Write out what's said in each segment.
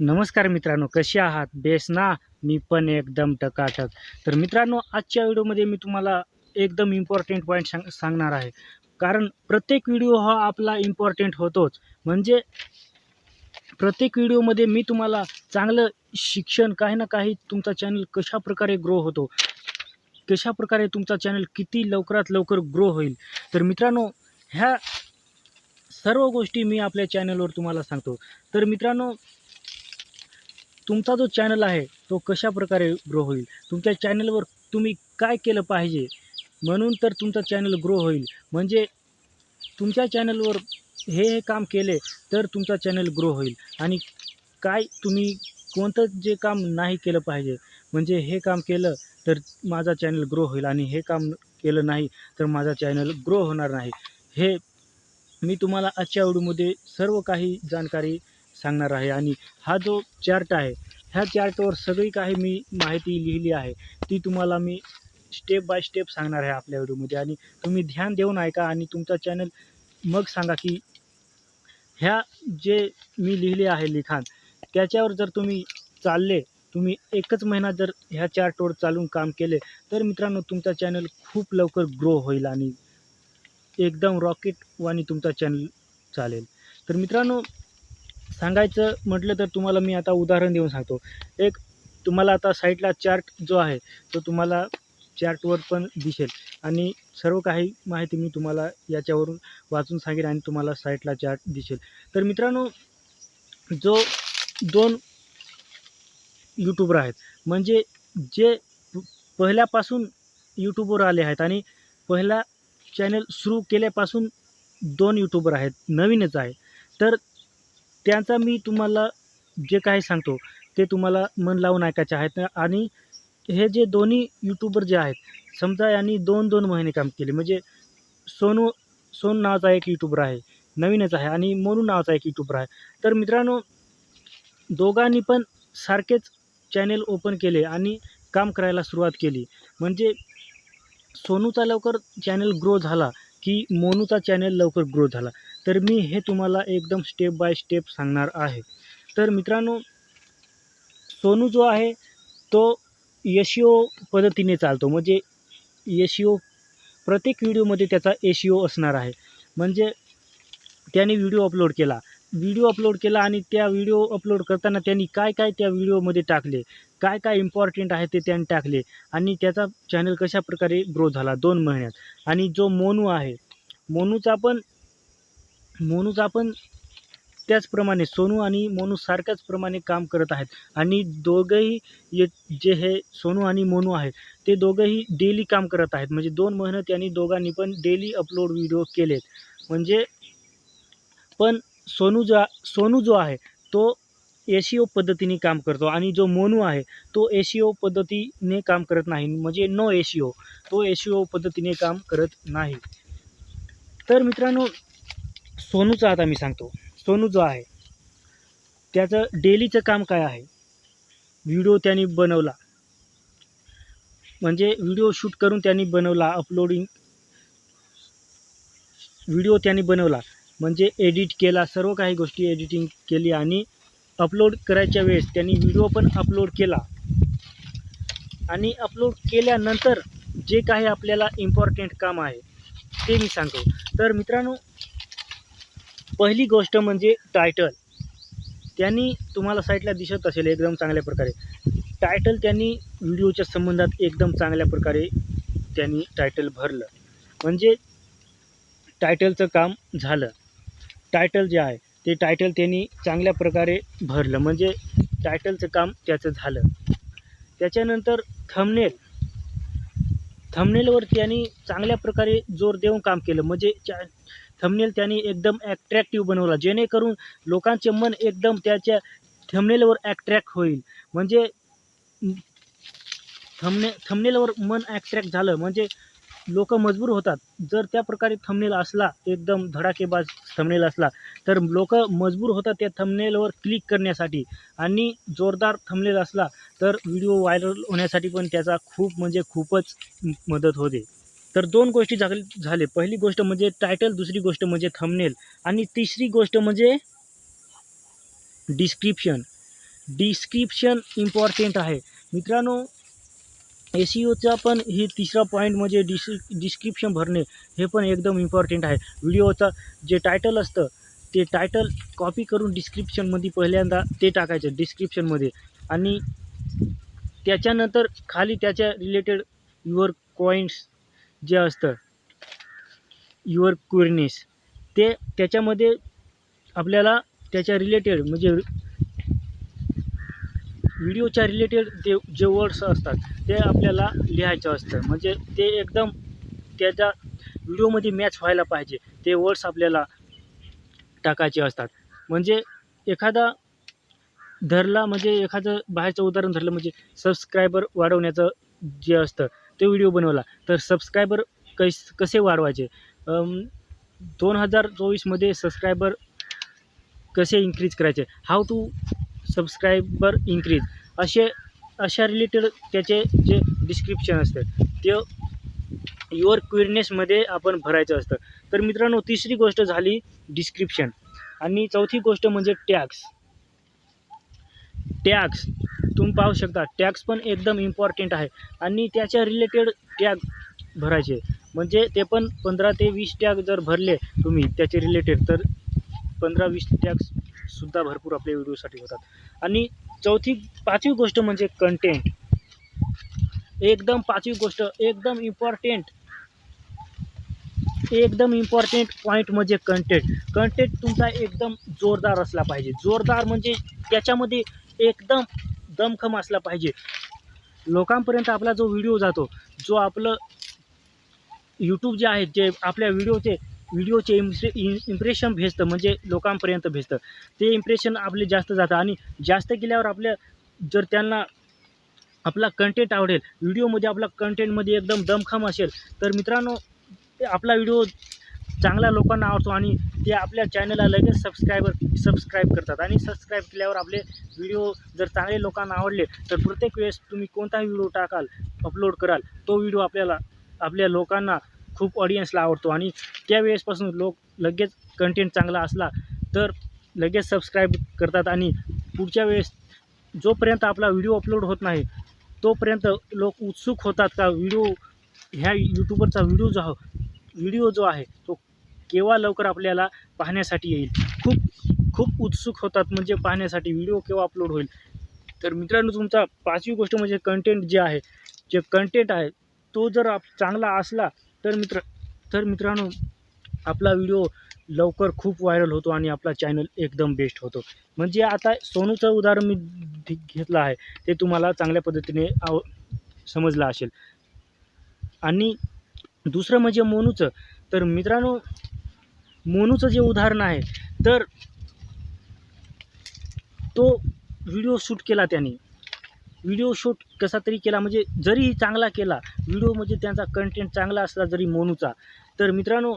नमस्कार मित्रांनो, कसे आहात? बेस ना? मी पण एकदम टकाटक. तर मित्रांनो, आजच्या व्हिडिओमध्ये मी तुम्हाला एकदम इम्पोर्टंट पॉइंट सांगणार आहे. कारण प्रत्येक व्हिडिओ हा आपला इम्पोर्टंट होतोच. म्हणजे प्रत्येक व्हिडिओमध्ये मी तुम्हाला चांगलं शिक्षण, काही ना काही तुमचा चॅनल कशाप्रकारे ग्रो होतो, कशाप्रकारे तुमचा चॅनल किती लवकरात लवकर ग्रो होईल. तर मित्रांनो, ह्या सर्व गोष्टी मी आपल्या चॅनलवर तुम्हाला सांगतो. तर मित्रांनो, तुमचा जो चॅनल आहे तो कशाप्रकारे ग्रो होईल, तुमच्या चॅनलवर तुम्ही काय केलं पाहिजे म्हणून तर तुमचा चॅनल ग्रो होईल. म्हणजे तुमच्या चॅनलवर हे काम केले तर तुमचा चॅनल ग्रो होईल. आणि काय तुम्ही कोणतं जे काम नाही केलं पाहिजे, म्हणजे हे काम केलं तर माझा चॅनल ग्रो होईल आणि हे काम केलं नाही तर माझा चॅनल ग्रो होणार नाही. हे मी तुम्हाला आजच्या व्हिडिओमध्ये सर्व काही जाणकारी सांगणार आहे. आणि हा जो चार्ट आहे, ह्या चार्टवर सगळी काही मी माहिती लिहिली आहे, ती तुम्हाला मी स्टेप बाय स्टेप सांगणार आहे आपल्या व्हिडिओमध्ये. आणि तुम्ही ध्यान देऊन ऐका आणि तुमचा चॅनल मग सांगा की ह्या जे मी लिहिले आहे लिखाण, त्याच्यावर जर तुम्ही चालले, तुम्ही एकच महिना जर ह्या चार्टवर चालून काम केले, तर मित्रांनो तुमचा चॅनल खूप लवकर ग्रो होईल आणि एकदम रॉकेटवाणी तुमचा चॅनल चालेल. तर मित्रांनो, सांगायचं म्हटलं तर तुम्हाला मी आता उदाहरण देऊन सांगतो. एक तुम्हाला आता साईडला चार्ट जो आहे तो तुम्हाला चार्टवर पण दिसेल आणि सर्व काही माहिती मी तुम्हाला याच्यावरून वाचून सांगेन आणि तुम्हाला साईडला चार्ट दिसेल. तर मित्रांनो, जो 2 यूट्यूबर आहेत, म्हणजे जे पहिल्यापासून यूट्यूबवर आले आहेत आणि पहिला चॅनल सुरू केल्यापासून 2 यूट्यूबर आहेत, नवीनच आहे. तर त्यांचा मी तुम्हाला जे काही सांगतो ते तुम्हाला मन लावून ऐकायचे आहेत. आणि हे जे दोन्ही यूट्यूबर जे आहेत, समजा यांनी 2-2 महिने काम केले. म्हणजे सोनू नावाचा एक यूट्यूबर आहे, नवीनच आहे, आणि मोनू नावाचा एक यूट्यूबर आहे. तर मित्रांनो, दोघांनी पण सारखेच चॅनेल ओपन केले आणि काम करायला सुरुवात केली. म्हणजे सोनूचा लवकर चॅनल ग्रो झाला की मोनूचा चॅनल लवकर ग्रो झाला. तर मी हे तुम्हाला एकदम स्टेप बाय स्टेप सांगणार आहे. तर मित्रांनो, सोनू जो आहे तो एस-ई-ओ पद्धतीने चालतो. म्हणजे एस-ई-ओ प्रत्येक व्हिडिओमध्ये त्याचा एस-ई-ओ असणार आहे. म्हणजे त्याने व्हिडिओ अपलोड केला आणि त्या व्हिडिओ अपलोड करताना त्यांनी काय त्या व्हिडिओमध्ये टाकले, काय इम्पॉर्टंट आहे ते त्यांनी टाकले आणि त्याचा चॅनल कशाप्रकारे ग्रो झाला 2 महिन्यात. आणि जो मोनू आहे, मोनूचा पण त्याचप्रमाणे सोनू आणि मोनू सारख्याच प्रमाणे काम करत आहेत. आणि दोघंही जे हे सोनू आणि मोनू आहेत, ते दोघंही डेली काम करत आहेत. म्हणजे 2 महिने त्यांनी दोघांनी पण डेली अपलोड व्हिडिओ केलेत. म्हणजे पण सोनू जो आहे तो एस-ई-ओ पद्धतीने काम करतो आणि जो मोनू आहे तो एस-ई-ओ पद्धतीने काम करत नाही. म्हणजे नो एस-ई-ओ, तो एस-ई-ओ पद्धतीने काम करत नाही. तर मित्रांनो, सोनूचं आता मी सांगतो. सोनू जो आहे त्याचं डेलीचं काम काय आहे, व्हिडिओ त्यांनी बनवला, म्हणजे व्हिडिओ शूट करून त्यांनी बनवला, व्हिडिओ त्यांनी बनवला, म्हणजे एडिट केला, सर्व काही गोष्टी एडिटिंग केली आणि अपलोड करायच्या वेळेस त्यांनी व्हिडिओ पण अपलोड केला. आणि अपलोड केल्यानंतर जे काही आपल्याला इम्पॉर्टंट काम आहे ते मी सांगतो. तर मित्रांनो, पहिली गोष्ट म्हणजे टायटल. त्यांनी तुम्हाला साईटला दिसत असेल एकदम चांगल्या प्रकारे टायटल त्यांनी व्हिडिओच्या संबंधात एकदम चांगल्या प्रकारे त्यांनी टायटल भरलं. म्हणजे टायटलचं काम झालं. टायटल जे आहे ते टायटल त्यांनी चांगल्या प्रकारे भरलं, म्हणजे टायटलचं काम त्याचं झालं. त्याच्यानंतर थंबनेलवर त्यांनी चांगल्या प्रकारे जोर देऊन काम केलं. म्हणजे थंबनेल त्यांनी एकदम ॲट्रॅक्टिव्ह बनवला, जेणेकरून लोकांचे मन एकदम त्याच्या थंबनेलवर ॲट्रॅक्ट होईल. म्हणजे थंबनेलवर मन ॲट्रॅक्ट झालं म्हणजे लोकं मजबूर होतात. जर त्या प्रकारे थंबनेल असला, एकदम धडाकेबाज थंबनेल असला, तर लोकं मजबूर होतात त्या थंबनेलवर क्लिक करण्यासाठी. आणि जोरदार थंबनेल असला तर व्हिडिओ व्हायरल होण्यासाठी पण त्याचा खूपच मदत होते. तर 2 गोष्टी झाले. पहिली गोष्ट म्हणजे टायटल, दुसरी गोष्ट म्हणजे थंबनेल आणि तिसरी गोष्ट म्हणजे डिस्क्रिप्शन. डिस्क्रिप्शन इम्पॉर्टंट आहे मित्रांनो. SEOचा पण ही तिसरा पॉईंट म्हणजे डिस्क्रिप्शन भरणे हे पण एकदम इम्पॉर्टंट आहे. व्हिडिओचा जे टायटल असतं ते टायटल कॉपी करून डिस्क्रिप्शनमध्ये पहिल्यांदा ते टाकायचं डिस्क्रिप्शनमध्ये, आणि त्याच्यानंतर खाली त्याच्या रिलेटेड युअर पॉईंट्स जे असतं, युअर क्युअरनेस, ते त्याच्यामध्ये आपल्याला त्याच्या रिलेटेड म्हणजे व्हिडिओच्या रिलेटेड जे वर्ड्स असतात ते आपल्याला लिहायचं असतं. म्हणजे ते एकदम त्याच्या व्हिडिओमध्ये मॅच व्हायला पाहिजे, ते वर्ड्स आपल्याला टाकायचे असतात. म्हणजे एखादा एखादं बाहेरचं उदाहरण धरलं म्हणजे सबस्क्रायबर वाढवण्याचं जे असतं ते व्हिडिओ बनवला, तर सबस्क्रायबर कसे वाढवायचे, 2024मध्ये सबस्क्रायबर कसे इन्क्रीज करायचे, हाऊ टू सबस्क्रायबर इन्क्रीज, अशा रिलेटेड त्याचे जे डिस्क्रिप्शन असतं ते युअर क्युअरनेसमध्ये आपण भरायचं असतं. तर मित्रांनो, तिसरी गोष्ट झाली डिस्क्रिप्शन, आणि चौथी गोष्ट म्हणजे टॅग्स. तुम्ही पाहू शकता, टॅग्स पण एकदम इम्पॉर्टंट आहे, आणि त्याच्या रिलेटेड टॅग भरायचे. म्हणजे ते पण 15 ते 20 टॅग जर भरले तुम्ही त्याचे रिलेटेड, तर 15-20 टॅग्ससुद्धा भरपूर आपल्या व्हिडिओसाठी होतात. आणि पाचवी गोष्ट म्हणजे कंटेंट. पाचवी गोष्ट एकदम इम्पॉर्टंट पॉईंट म्हणजे कंटेंट तुमचा एकदम जोरदार असला पाहिजे. जोरदार म्हणजे त्याच्यामध्ये एकदम दमखम असला पाहिजे. लोकांपर्यंत आपला जो व्हिडिओ जातो, जो आपलं यूट्यूब जे आहे, जे आपल्या व्हिडिओचे इम्प्रेशन भेटतं, म्हणजे लोकांपर्यंत भेटतं, ते इम्प्रेशन आपले जास्त जातं. आणि जास्त केल्यावर जर त्यांना आपला कंटेंट आवडेल, व्हिडिओमध्ये आपला कंटेंटमध्ये एकदम दमखम असेल, तर मित्रांनो आपला व्हिडिओ चांगल्या लोकांना आवडतो, आणि ते आपल्या चॅनलला लगेच सबस्क्राईब करतात. आणि सबस्क्राईब केल्यावर आपले व्हिडिओ जर चांगले लोकांना आवडले, तर प्रत्येक वेळेस तुम्ही कोणताही व्हिडिओ अपलोड कराल, तो व्हिडिओ आपल्या लोकांना खूप ऑडियन्सला आवडतो, आणि त्यावेळेसपासून लोक लगेच कंटेंट चांगला असला तर लगेच सबस्क्राईब करतात. आणि पुढच्या वेळेस जोपर्यंत आपला व्हिडिओ अपलोड होत नाही, तोपर्यंत लोक उत्सुक होतात का ह्या यूट्यूबरचा व्हिडिओ जो आहे तो केव्हा लवकर आपल्याला पाहण्यासाठी येईल. खूप उत्सुक होतात, म्हणजे पाहण्यासाठी व्हिडिओ केव्हा अपलोड होईल. तर मित्रांनो, तुमचा पाचवी गोष्ट म्हणजे कंटेंट आहे तो जर चांगला असला तर मित्रांनो आपला व्हिडिओ लवकर खूप व्हायरल होतो, आणि आपला चॅनल एकदम बेस्ट होतो. म्हणजे आता सोनूचं उदाहरण मी घेतलं आहे, ते तुम्हाला चांगल्या पद्धतीने समजलं असेल. आणि दुसरं म्हणजे मोनूचं. तर मित्रांनो, मोनूचं जे उदाहरण आहे, तर तो व्हिडिओ शूट केला त्याने. व्हिडिओ शूट कसा तरी केला, म्हणजे जरी चांगला केला व्हिडिओ, म्हणजे त्यांचा कंटेंट चांगला असला जरी मोनूचा, तर मित्रांनो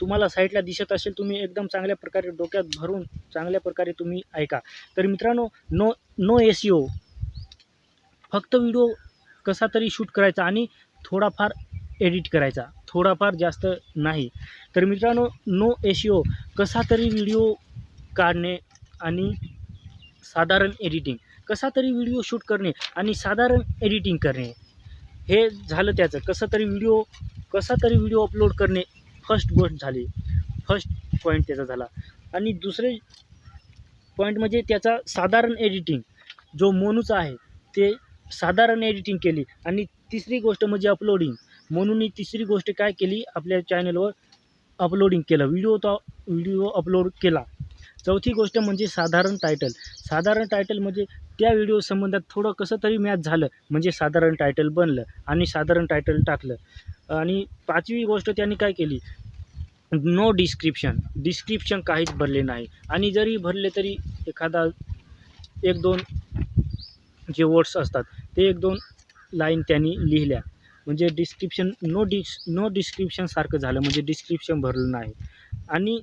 तुम्हाला साईडला दिसत असेल, तुम्ही एकदम चांगल्या प्रकारे डोक्यात भरून चांगल्या प्रकारे तुम्ही ऐका. तर मित्रांनो, नो SEO, फक्त व्हिडिओ कसा तरी शूट करायचा आणि थोडाफार एडिट करायचा, थोडाफार, जास्त नाही. तर मित्रांनो, नो SEO, कसा तरी व्हिडिओ काढणे आणि साधारण एडिटिंग, कसा तरी व्हिडिओ शूट करणे आणि साधारण एडिटिंग करणे, हे झालं त्याचं. कसा तरी व्हिडिओ अपलोड करणे फर्स्ट पॉईंट त्याचा झाला. आणि दुसरे पॉईंट म्हणजे त्याचा साधारण एडिटिंग, जो मोनूचा आहे ते साधारण एडिटिंग केली. आणि तिसरी गोष्ट म्हणजे अपलोडिंग. मोनूने तिसरी गोष्ट काय केली, आपल्या चॅनलवर अपलोडिंग केलं, व्हिडिओ अपलोड केला. चौथी गोष्ट म्हणजे साधारण टायटल म्हणजे त्या व्हिडिओ संबंधात थोडं कसं तरी मॅच झालं, म्हणजे साधारण टायटल बनलं आणि साधारण टायटल टाकलं. आणि पाचवी गोष्ट त्यांनी काय केली, नो डिस्क्रिप्शन काहीच भरले नाही. आणि जरी भरले तरी एखादा 1-2 जे वर्ड्स असतात ते 1-2 लाईन त्यांनी लिहिल्या, म्हणजे नो डिस्क्रिप्शन सारखं झालं, म्हणजे डिस्क्रिप्शन भरलं नाही. आणि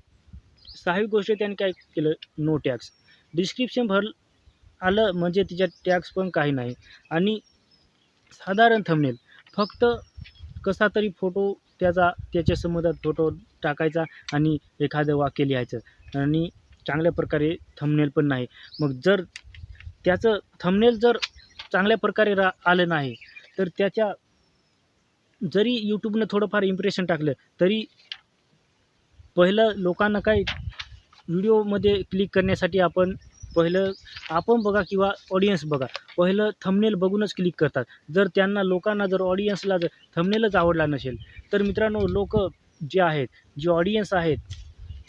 सहावी गोष्ट त्यांनी काय केलं, नो टॅग्स. डिस्क्रिप्शन आलं म्हणजे तिच्यात टॅग्स पण काही नाही. आणि साधारण थंबनेल, फक्त कसा तरी फोटो त्याच्या संबंधात फोटो टाकायचा आणि एखादं वाक्य लिहायचं, आणि चांगल्या प्रकारे थंबनेल पण नाही. मग जर त्याचं थंबनेल जर चांगल्या प्रकारे आलं नाही तर त्याच्या जरी यूट्यूबनं थोडंफार इम्प्रेशन टाकलं तरी पहिलं लोकांना काय व्हिडिओमध्ये क्लिक करण्यासाठी आपण बघा किंवा ऑडियन्स बघा, पहिलं थंबनेल बघूनच क्लिक करतात. जर त्यांना लोकांना जर ऑडियन्सला जर थंबनेलच आवडला नसेल तर मित्रांनो जे आहेत, जी ऑडियन्स आहेत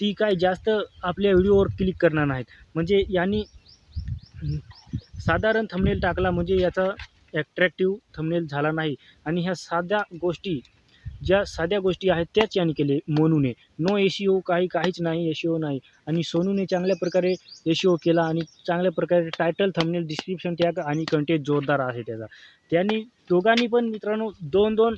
ती काय जास्त आपल्या व्हिडिओवर क्लिक करणार नाहीत. म्हणजे यांनी साधारण थंबनेल टाकला म्हणजे याचा ॲट्रॅक्टिव्ह थंबनेल झाला नाही आणि ह्या ज्या साध्या गोष्टी आहेत त्याच याने केले मोनूने. नो एस-ई-ओ काहीच नाही, एस-ई-ओ नाही आणि सोनूने चांगल्या प्रकारे एस-ई-ओ केला आणि चांगल्या प्रकारे टायटल, थंबनेल, डिस्क्रिप्शन टॅग आणि कंटेंट जोरदार आहे त्याचा. त्यांनी दोघांनी पण मित्रांनो 2-2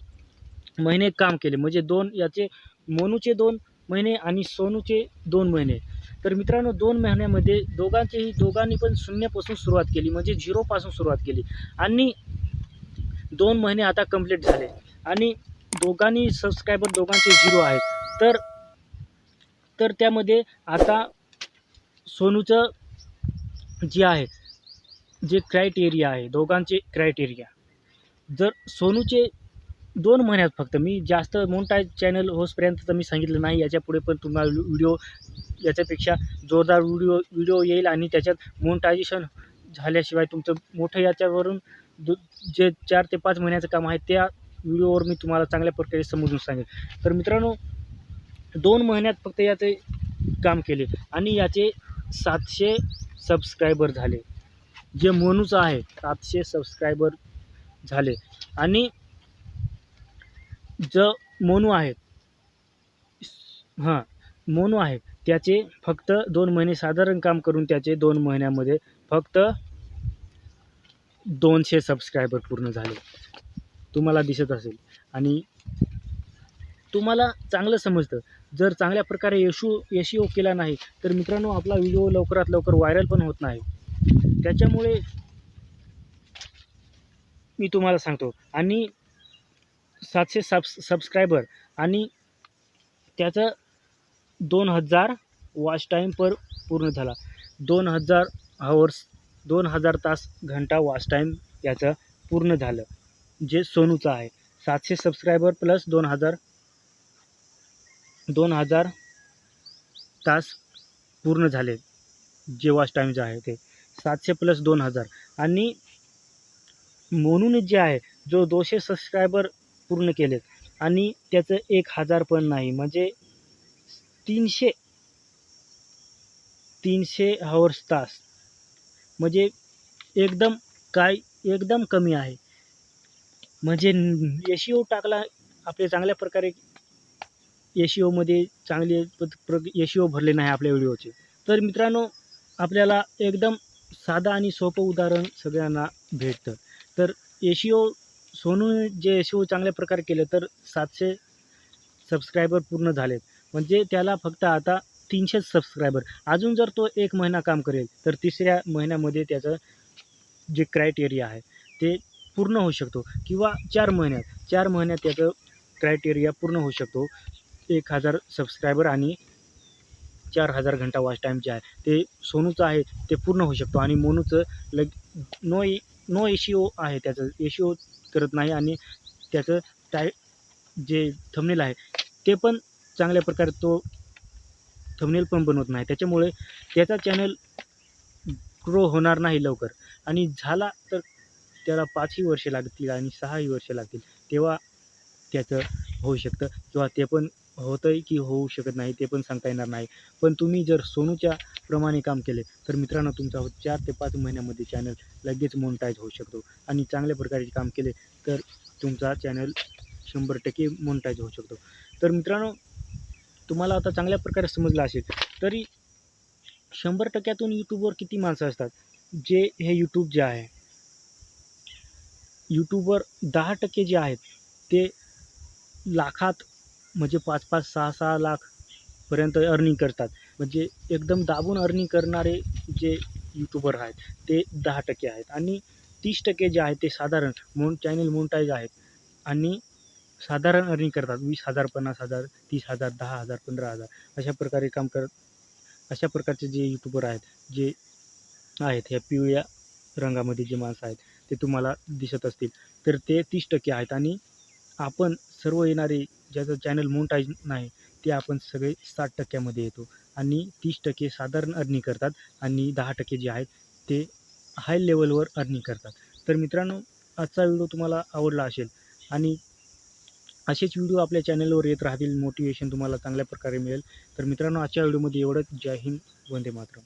महिने काम केले. म्हणजे मोनूचे 2 महिने आणि सोनूचे 2 महिने. तर मित्रांनो 2 महिन्यामध्ये दोघांनी पण शून्यापासून सुरुवात केली, म्हणजे झिरोपासून सुरुवात केली आणि 2 महिने आता कंप्लीट झाले आणि सबस्क्रायबर दोघांचे 0 आहेत. तर त्यामध्ये आता सोनूचं जे आहे, जे क्रायटेरिया आहे, दोघांचे क्रायटेरिया, जर सोनूचे 2 महिन्यात फक्त, मी जास्त मोनेटाईज चॅनल होईपर्यंत तर मी सांगितलं नाही, याच्यापुढे पण तुम्हाला व्हिडिओ याच्यापेक्षा जोरदार व्हिडिओ येईल आणि त्याच्यात मोनेटायझेशन झाल्याशिवाय तुमचं मोठं याच्यावरून जे 4 ते 5 महिन्याचं काम आहे त्या व्हिडिओवर मी तुम्हाला चांगल्या प्रकारे समजून सांगेन. तर मित्रांनो 2 महिन्यात फक्त याचे काम केले आणि याचे 700 सबस्क्रायबर झाले. जे मोनूचं आहे 700 सबस्क्रायबर झाले आणि जो मोनू आहे मोनू आहे त्याचे फक्त 2 महिने साधारण काम करून त्याचे 2 महिन्यामध्ये फक्त 200 सबस्क्रायबर पूर्ण झाले. तुम्हाला दिसत असेल आणि तुम्हाला चांगलं समजतं. जर चांगल्या प्रकारे एस-ई-ओ केला नाही तर मित्रांनो आपला व्हिडिओ लवकरात लवकर व्हायरल पण होत नाही. त्याच्यामुळे मी तुम्हाला सांगतो आणि 700 सबस्क्रायबर आणि त्याचं 2000 वॉच टाईम पूर्ण झाला. 2000 तास घंटा वॉच टाईम याचं पूर्ण झालं. जे सोनूचं आहे 700 सबस्क्रायबर प्लस 2000 तास पूर्ण झाले. जे वॉच टाईमचं आहे ते 700 प्लस 2000 आणि मोनूने जे आहे जो 200 सबस्क्रायबर पूर्ण केलेत आणि त्याचं 1000 पण नाही, म्हणजे 300 हवर्स तास, म्हणजे एकदम कमी आहे. म्हणजे एस-ई-ओ टाकला आपले चांगल्या प्रकारे एस-ई-ओमध्ये चांगले एस-ई-ओ भरले नाही आपल्या व्हिडिओचे. तर मित्रांनो आपल्याला एकदम साधं आणि सोपं उदाहरण सगळ्यांना भेटतं. तर सोनूने जे एस-ई-ओ चांगल्या प्रकारे केलं तर 700 सबस्क्रायबर पूर्ण झालेत. म्हणजे त्याला फक्त आता 300 सबस्क्रायबर. अजून जर तो 1 महिना काम करेल तर 3ऱ्या महिन्यामध्ये त्याचं जे क्रायटेरिया आहे ते पूर्ण होऊ शकतो किंवा 4 महिन्यात त्याचं क्रायटेरिया पूर्ण होऊ शकतो. 1000 सबस्क्रायबर आणि 4000 घंटा वॉच टाईम जे आहे ते सोनूचं आहे ते पूर्ण होऊ शकतो आणि मोनूचं नो एस-ई-ओ आहे, त्याचं एस-ई-ओ करत नाही आणि त्याचं जे थंबनेल आहे ते पण चांगल्या प्रकारे तो थंबनेल पण बनवत नाही. त्याच्यामुळे त्याचा चॅनल ग्रो होणार नाही लवकर आणि झाला तर त्याला 5ही वर्षे लागतील आणि 6ही वर्षे लागतील, तेव्हा त्याचं होऊ शकतं किंवा ते पण होतं की होऊ शकत नाही ते पण सांगता येणार नाही. पण तुम्ही जर सोनूच्या प्रमाणे काम केले तर मित्रांनो तुमचा 4 ते 5 महिन्यामध्ये चॅनल लगेच मोनेटाईज होऊ शकतो आणि चांगल्या प्रकारे काम केले तर तुमचा चॅनल 100% मोनेटाईज होऊ शकतो. तर मित्रांनो तुम्हाला आता चांगल्या प्रकारे समजलं असेल. तरी 100%तून यूट्यूबवर किती माणसं असतात जे हे यूट्यूब जे आहे, यूट्यूबवर 10% जे आहेत ते लाखात, म्हणजे 5-5, 6-6 लाखपर्यंत अर्निंग करतात. म्हणजे एकदम दाबून अर्निंग करणारे जे यूट्यूबर आहेत ते 10% आहेत आणि 30% जे आहेत ते साधारण चॅनल मोनेटाईज आहेत आणि साधारण अर्निंग करतात. 20,000, 50,000, 30,000, 10,000, 15,000 अशा प्रकारे अशा प्रकारचे जे यूट्यूबर आहेत जे आहेत ह्या पिवळ्या रंगामध्ये जे माणसं आहेत ते तुम्हाला दिसत असतील, तर ते 30% आहेत. आणि आपण सर्व येणारे ज्याचं चॅनल मोनेटाईज नाही, ते आपण सगळे 60% येतो आणि 30% साधारण अर्निंग करतात आणि 10% जे आहेत ते हाय लेवलवर अर्निंग करतात. तर मित्रांनो, आजचा व्हिडिओ तुम्हाला आवडला असेल आणि असेच व्हिडिओ आपल्या चॅनलवर येत राहतील, मोटिव्हेशन तुम्हाला चांगल्या प्रकारे मिळेल. तर मित्रांनो, आजच्या व्हिडिओमध्ये एवढंच. जय हिंद, वंदे मातरम.